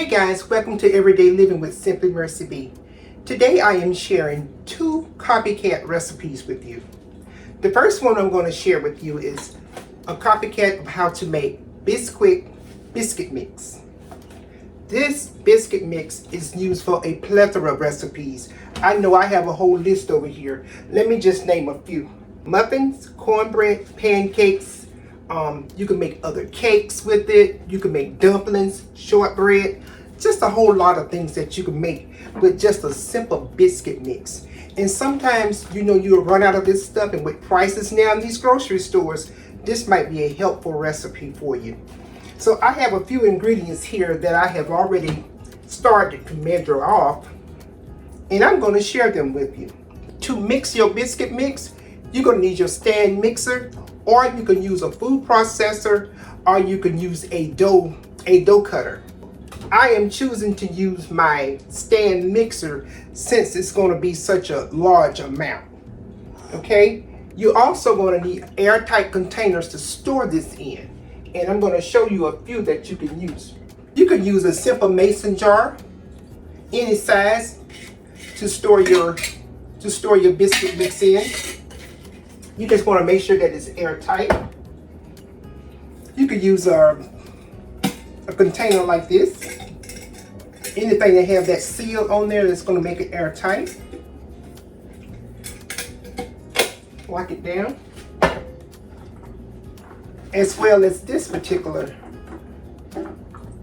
guys, welcome to Everyday Living with Simply Mercy B. Today I am sharing 2 copycat recipes with you. The first one I'm going to share with you is a copycat of how to make biscuit mix. This biscuit mix is used for a plethora of recipes. I know I have a whole list over here. Let me just name a few. Muffins, cornbread, pancakes. You can make other cakes with it. You can make dumplings, shortbread, just a whole lot of things that you can make with just a simple biscuit mix. And sometimes, you'll run out of this stuff, and with prices now in these grocery stores, this might be a helpful recipe for you. So I have a few ingredients here that I have already started to measure off, and I'm going to share them with you. To mix your biscuit mix, you're going to need your stand mixer, or you can use a food processor, or you can use a dough cutter. I am choosing to use my stand mixer since it's going to be such a large amount. Okay, you're also going to need airtight containers to store this in, and I'm going to show you a few that you can use. You can use a simple mason jar, any size, to store your biscuit mix in. You just want to make sure that it's airtight. You could use a container like this. Anything that have that seal on there that's going to make it airtight. Lock it down. As well as this particular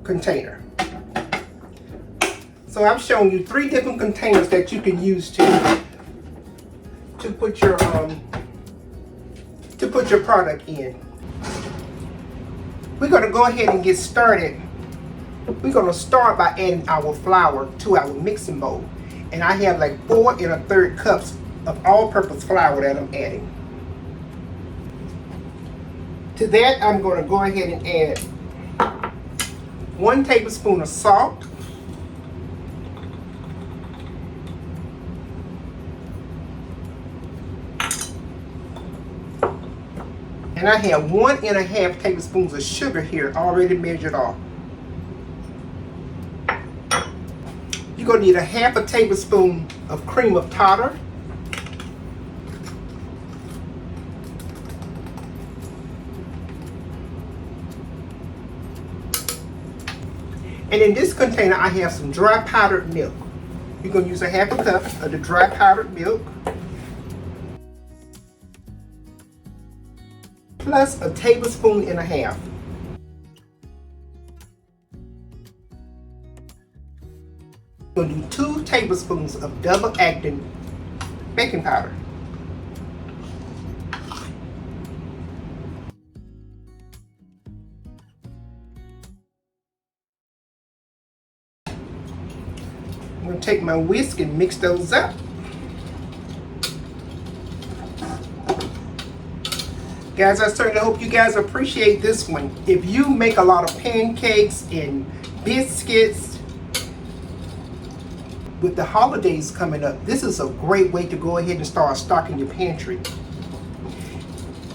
container. So I'm showing you 3 different containers that you can use to put your product in. We're going to go ahead and get started. We're going to start by adding our flour to our mixing bowl. And I have like 4 1/3 cups of all-purpose flour that I'm adding. To that, I'm going to go ahead and add 1 tablespoon of salt, and I have 1 1/2 tablespoons of sugar here already measured off. You're going to need a 1/2 tablespoon of cream of tartar. And in this container, I have some dry powdered milk. You're going to use a 1/2 cup of the dry powdered milk, plus a tablespoon and a half. We're going to do 2 tablespoons of double acting baking powder. I'm going to take my whisk and mix those up. Guys, I certainly hope you guys appreciate this one. If you make a lot of pancakes and biscuits, with the holidays coming up, this is a great way to go ahead and start stocking your pantry.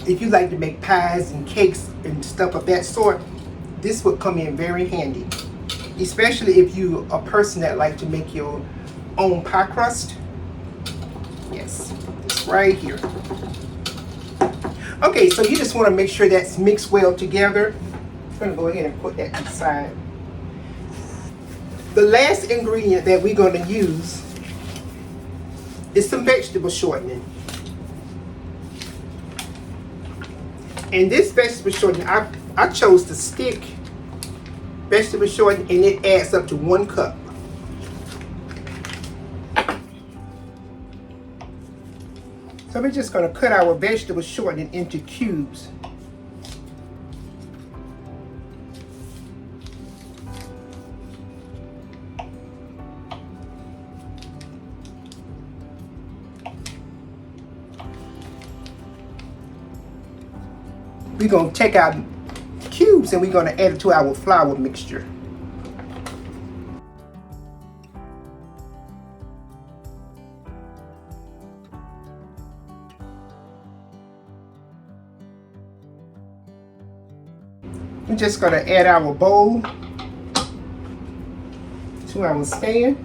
If you like to make pies and cakes and stuff of that sort, this would come in very handy. Especially if you're a person that like to make your own pie crust. Yes, it's right here. Okay, so you just want to make sure that's mixed well together. I'm going to go ahead and put that to the side. The last ingredient that we're going to use is some vegetable shortening. And this vegetable shortening, I chose the stick vegetable shortening, and it adds up to 1 cup. So we're just going to cut our vegetable shortening into cubes. We're going to take our cubes and we're going to add it to our flour mixture. We're just going to add our bowl. to our stand.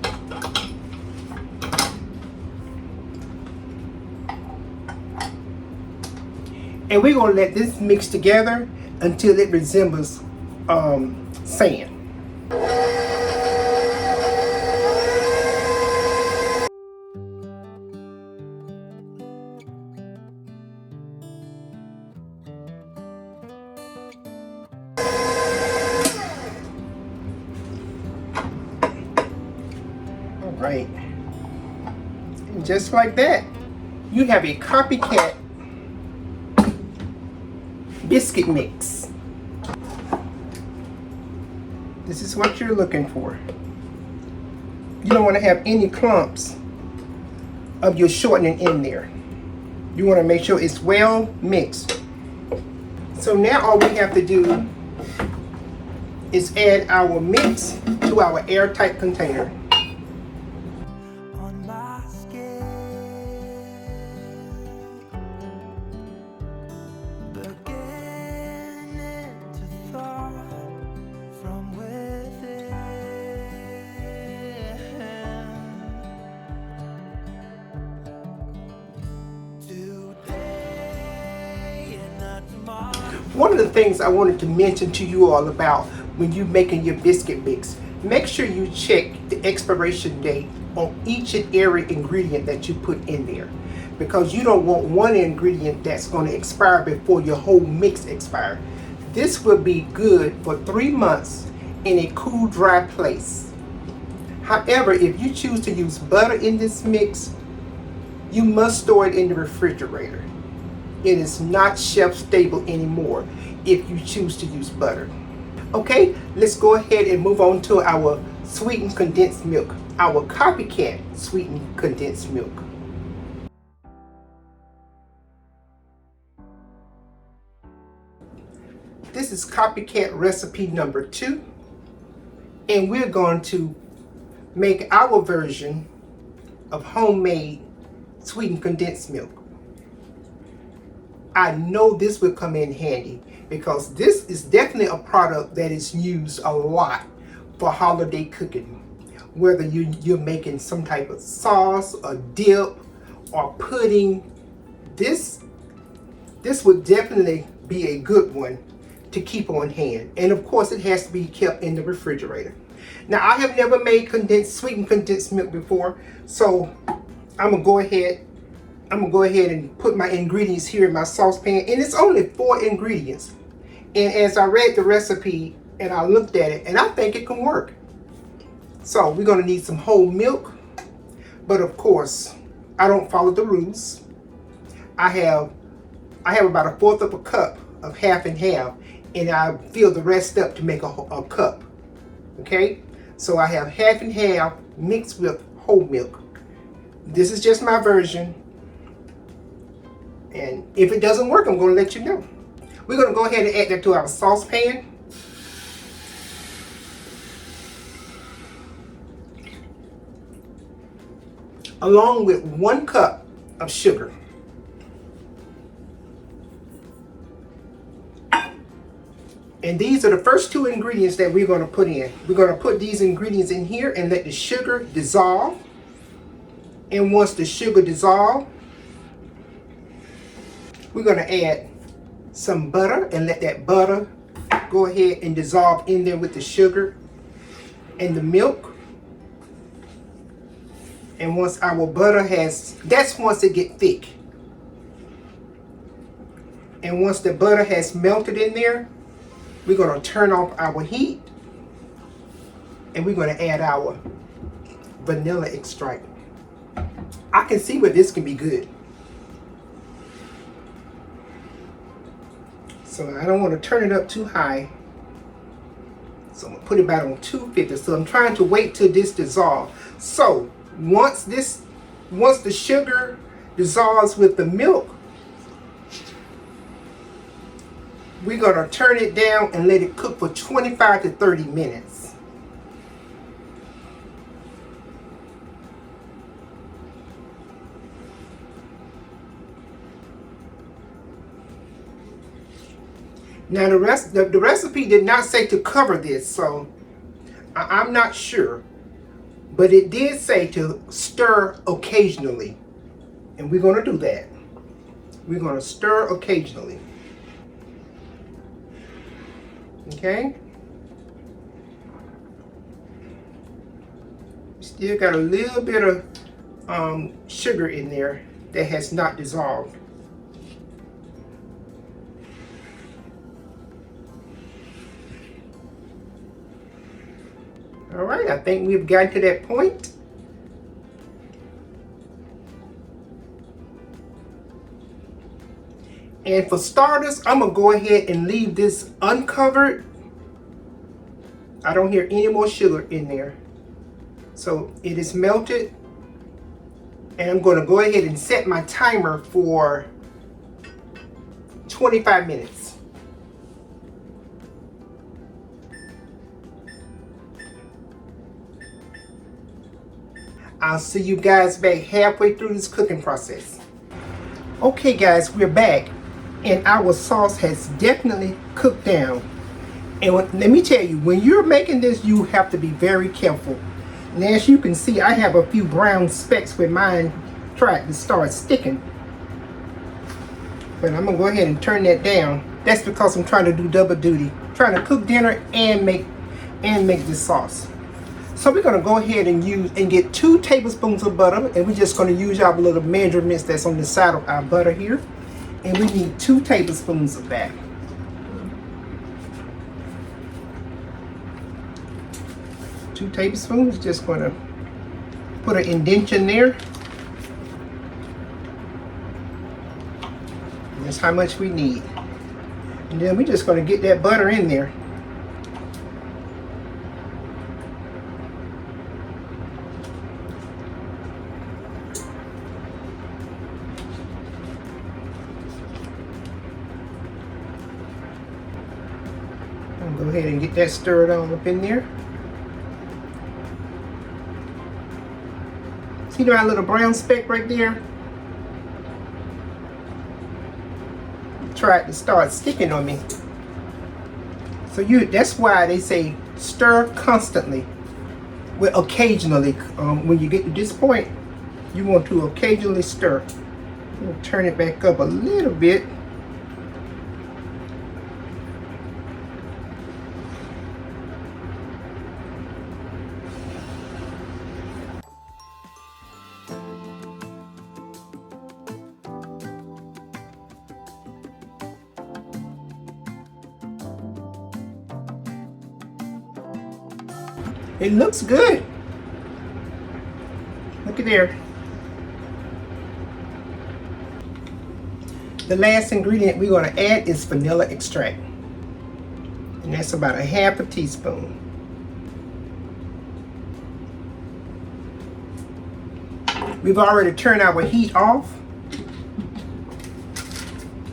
And we're going to let this mix together until it resembles sand. All right. And just like that, you have a Copycat biscuit mix. This is what you're looking for. You don't want to have any clumps of your shortening in there. You want to make sure it's well mixed. So now all we have to do is add our mix to our airtight container. One of the things I wanted to mention to you all about when you're making your biscuit mix, make sure you check the expiration date on each and every ingredient that you put in there, because you don't want one ingredient that's going to expire before your whole mix expires. This will be good for 3 months in a cool, dry place. However, if you choose to use butter in this mix, you must store it in the refrigerator. It is not shelf stable anymore if you choose to use butter. Okay, let's go ahead and move on to our sweetened condensed milk, our Copycat sweetened condensed milk. This is Copycat recipe number 2, and we're going to make our version of homemade sweetened condensed milk. I know this will come in handy because this is definitely a product that is used a lot for holiday cooking. Whether you're making some type of sauce, or dip, or pudding, this would definitely be a good one to keep on hand. And of course, it has to be kept in the refrigerator. Now, I have never made sweetened condensed milk before, so I'm gonna go ahead and put my ingredients here in my saucepan, and it's only 4 ingredients. And as I read the recipe and I looked at it, and I think it can work. So we're gonna need some whole milk, but of course, I don't follow the rules. I have about 1/4 of a cup of half and half, and I fill the rest up to make a cup. Okay, so I have half and half mixed with whole milk. This is just my version. And if it doesn't work, I'm going to let you know. We're going to go ahead and add that to our saucepan. Along with 1 cup of sugar. And these are the first 2 ingredients that we're going to put in. We're going to put these ingredients in here and let the sugar dissolve. And once the sugar dissolves, we're going to add some butter and let that butter go ahead and dissolve in there with the sugar and the milk. And once our butter that's once it gets thick. And once the butter has melted in there, we're going to turn off our heat and we're going to add our vanilla extract. I can see where this can be good. So I don't want to turn it up too high. So I'm going to put it back on 250. So I'm trying to wait till this dissolves. So once the sugar dissolves with the milk, we're going to turn it down and let it cook for 25 to 30 minutes. Now the recipe did not say to cover this, so I'm not sure. but it did say to stir occasionally. And we're going to do that. We're going to stir occasionally. Okay? Still got a little bit of sugar in there that has not dissolved. All right, I think we've gotten to that point. And for starters, I'm gonna go ahead and leave this uncovered. I don't hear any more sugar in there. So it is melted. And I'm gonna go ahead and set my timer for 25 minutes. I'll see you guys back halfway through this cooking process. Okay guys, we're back. And our sauce has definitely cooked down. And let me tell you, when you're making this, you have to be very careful. And as you can see, I have a few brown specks where mine tried to start sticking. But I'm gonna go ahead and turn that down. That's because I'm trying to do double duty. Trying to cook dinner and make this sauce. So we're gonna go ahead and get 2 tablespoons of butter, and we're just gonna use our little measurements that's on the side of our butter here. And we need 2 tablespoons of that. Two tablespoons, just gonna put an indentation there. That's how much we need. And then we're just gonna get that butter in there. Go ahead and get that stirred on up in there. See that little brown speck right there? It tried to start sticking on me. So that's why they say stir constantly. Well, occasionally. When you get to this point, you want to occasionally stir. We'll turn it back up a little bit. It looks good. Look at there. The last ingredient we're going to add is vanilla extract. And that's about 1/2 teaspoon. We've already turned our heat off.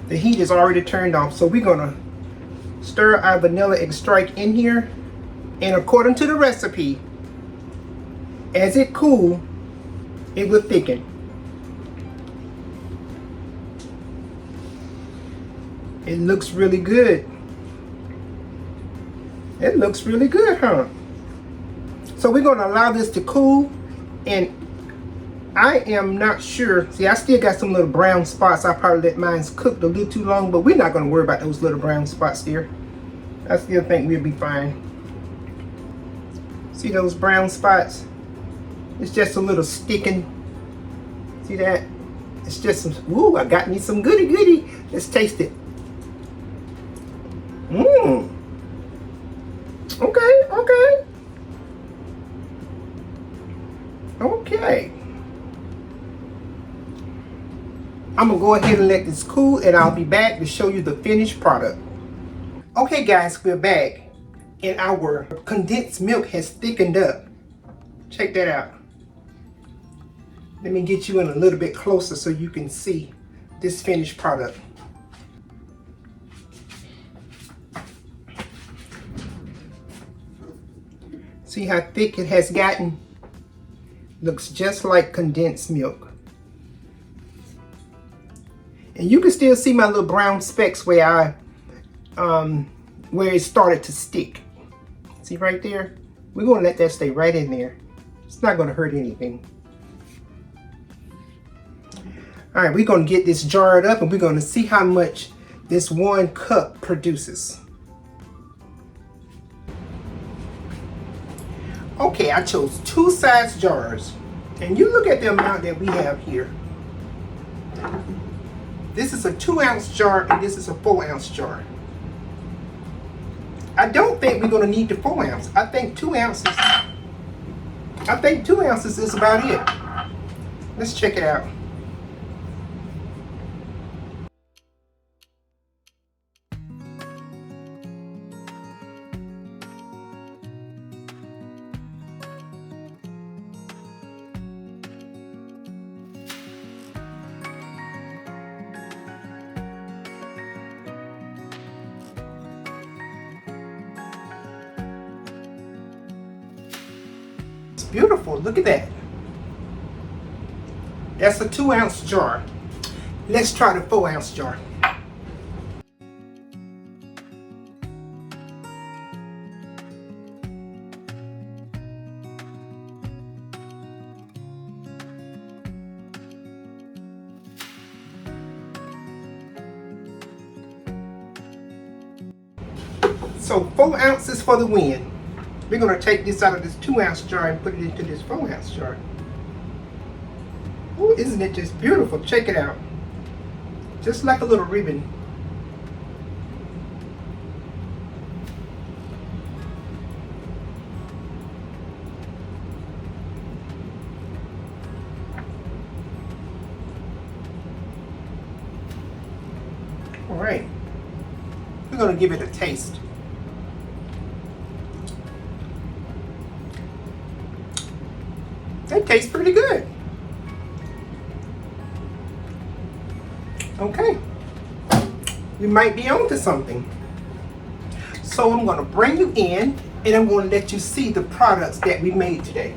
The heat is already turned off. So we're going to stir our vanilla extract in here. And according to the recipe, as it cools, it will thicken. It looks really good. It looks really good, huh? So we're going to allow this to cool. And I am not sure. See, I still got some little brown spots. I probably let mine cook a little too long, but we're not going to worry about those little brown spots there. I still think we'll be fine. See those brown spots? It's just a little sticking. See that? It's just some, ooh, I got me some goody goody. Let's taste it. Mmm. Okay, okay. Okay. I'm gonna go ahead and let this cool, and I'll be back to show you the finished product. Okay guys, we're back. And our condensed milk has thickened up. Check that out. Let me get you in a little bit closer so you can see this finished product. See how thick it has gotten? Looks just like condensed milk. And you can still see my little brown specks where it started to stick. See right there? We're gonna let that stay right in there. It's not going to hurt anything. All right, we're going to get this jarred up and we're going to see how much this 1 cup produces. Okay, I chose 2 size jars. And you look at the amount that we have here. This is a 2-ounce jar and this is a 4-ounce jar. I don't think we're going to need the 4 ounce. I think 2 ounces. I think 2 ounces is about it. Let's check it out. It's beautiful. Look at that. That's a 2-ounce jar. Let's try the 4-ounce jar. So 4 ounces for the win. We're going to take this out of this 2-ounce jar and put it into this 4-ounce jar. Oh, isn't it just beautiful? Check it out. Just like a little ribbon. All right. We're going to give it a taste. That tastes pretty good. Okay. We might be on to something. So I'm going to bring you in and I'm going to let you see the products that we made today.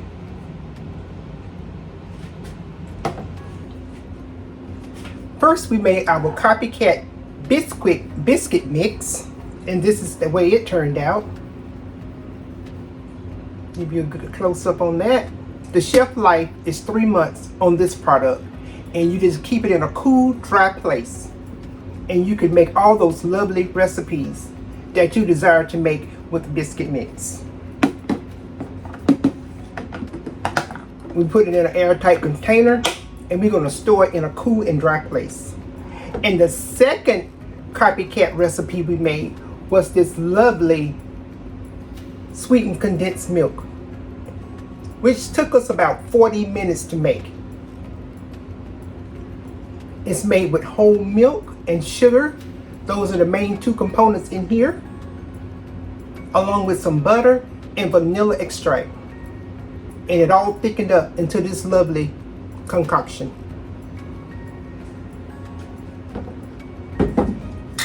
First, we made our Copycat biscuit mix, and this is the way it turned out. Give you a good close-up on that. The shelf life is 3 months on this product, and you just keep it in a cool, dry place. And you can make all those lovely recipes that you desire to make with biscuit mix. We put it in an airtight container, and we're going to store it in a cool and dry place. And the second Copycat recipe we made was this lovely sweetened condensed milk, which took us about 40 minutes to make. It's made with whole milk and sugar. Those are the main 2 components in here, along with some butter and vanilla extract. And it all thickened up into this lovely concoction.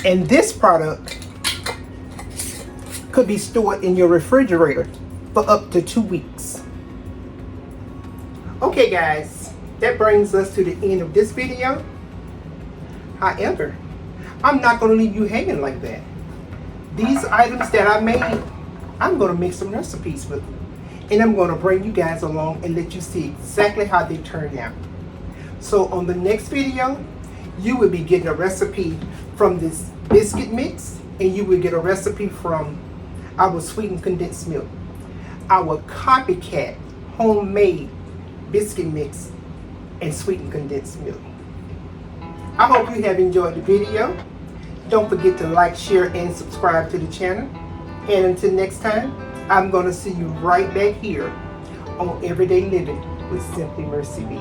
And this product could be stored in your refrigerator for up to 2 weeks. Okay guys, that brings us to the end of this video. However, I'm not going to leave you hanging like that. These items that I made, I'm going to make some recipes with them. And I'm going to bring you guys along and let you see exactly how they turn out. So on the next video, you will be getting a recipe from this biscuit mix, and you will get a recipe from our sweetened condensed milk, our Copycat homemade biscuit mix, and sweetened condensed milk. I hope you have enjoyed the video. Don't forget to like, share, and subscribe to the channel. And until next time, I'm going to see you right back here on Everyday Living with Simply Mercy B.